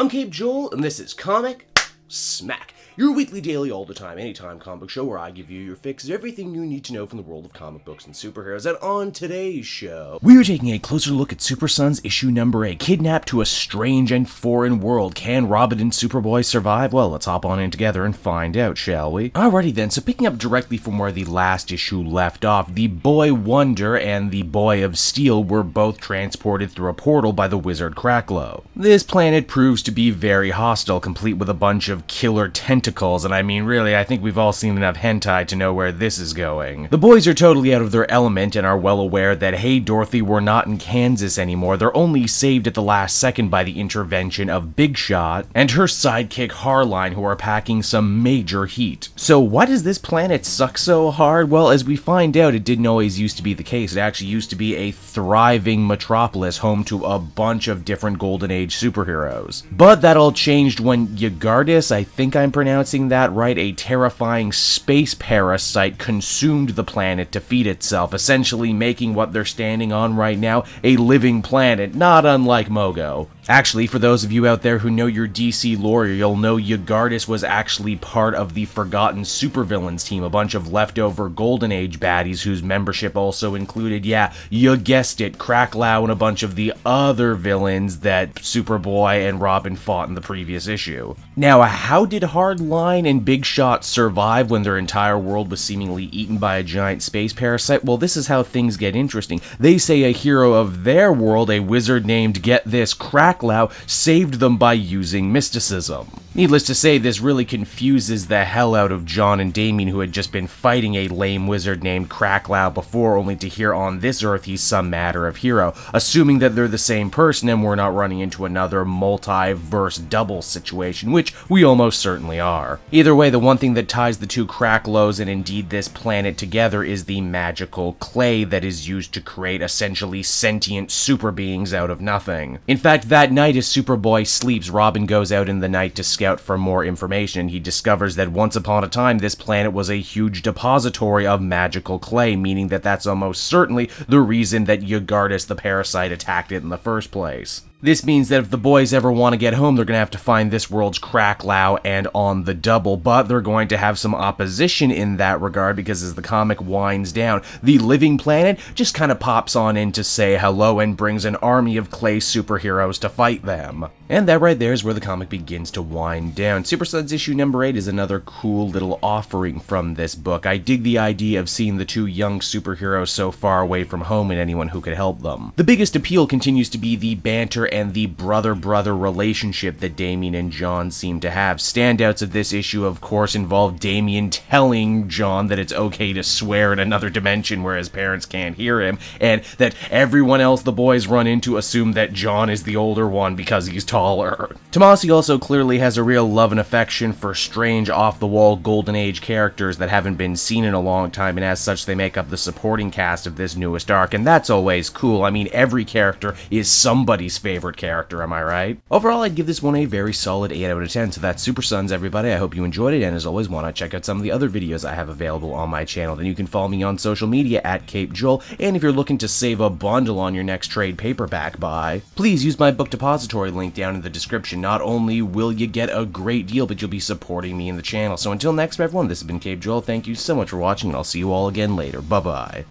I'm Cape Joel, and this is Comic Smack, your weekly, daily, all the time, anytime comic book show where I give you your fix of everything you need to know from the world of comic books and superheroes. And on today's show, we are taking a closer look at Super Sons issue number 8, Kidnapped to a Strange and Foreign World. Can Robin and Superboy survive? Well, let's hop on in together and find out, shall we? Alrighty then, so picking up directly from where the last issue left off, the Boy Wonder and the Boy of Steel were both transported through a portal by the wizard Kraklow. This planet proves to be very hostile, complete with a bunch of killer tentacles, and I mean really, I think we've all seen enough hentai to know where this is going. The boys are totally out of their element and are well aware that, hey Dorothy, we're not in Kansas anymore. They're only saved at the last second by the intervention of Big Shot and her sidekick Harline, who are packing some major heat. So why does this planet suck so hard? Well, as we find out, it didn't always used to be the case. It actually used to be a thriving metropolis home to a bunch of different Golden Age superheroes. But that all changed when Yggardis, I think I'm pronouncing that right, a terrifying space parasite consumed the planet to feed itself, essentially making what they're standing on right now a living planet, not unlike Mogo. Actually, for those of you out there who know your DC lore, you'll know Yggardis was actually part of the Forgotten Supervillains team, a bunch of leftover Golden Age baddies whose membership also included, yeah, you guessed it, Kraklow and a bunch of the other villains that Superboy and Robin fought in the previous issue. Now, how did Hardline and Big Shot survive when their entire world was seemingly eaten by a giant space parasite? Well, this is how things get interesting. They say a hero of their world, a wizard named, get this, Kraklow, saved them by using mysticism. Needless to say, this really confuses the hell out of John and Damien, who had just been fighting a lame wizard named Kraklow before, only to hear on this Earth he's some matter of hero, assuming that they're the same person and we're not running into another multiverse double situation, which we almost certainly are. Either way, the one thing that ties the two Kraklows and indeed this planet together is the magical clay that is used to create essentially sentient super beings out of nothing. In fact, that night as Superboy sleeps, Robin goes out in the night to scout for more information, and he discovers that once upon a time this planet was a huge depository of magical clay, meaning that that's almost certainly the reason that Yggardis the parasite attacked it in the first place. This means that if the boys ever want to get home, they're going to have to find this world's Kraklow and on the double, but they're going to have some opposition in that regard because as the comic winds down, the living planet just kind of pops on in to say hello and brings an army of clay superheroes to fight them. And that right there is where the comic begins to wind down. Super Sons issue number 8 is another cool little offering from this book. I dig the idea of seeing the two young superheroes so far away from home and anyone who could help them. The biggest appeal continues to be the banter and the brother-brother relationship that Damien and John seem to have. Standouts of this issue, of course, involve Damien telling John that it's okay to swear in another dimension where his parents can't hear him, and that everyone else the boys run into assume that John is the older one because he's taller. Tomasi also clearly has a real love and affection for strange, off-the-wall Golden Age characters that haven't been seen in a long time, and as such they make up the supporting cast of this newest arc, and that's always cool. I mean, every character is somebody's favorite character, am I right? Overall, I'd give this one a very solid 8 out of 10, so that's Super Sons, everybody. I hope you enjoyed it, and as always, want to check out some of the other videos I have available on my channel. Then you can follow me on social media at Cape Joel, and if you're looking to save a bundle on your next trade paperback buy, please use my book depository link down in the description. Not only will you get a great deal, but you'll be supporting me in the channel. So until next time, everyone, this has been Cape Joel. Thank you so much for watching, and I'll see you all again later. Bye-bye.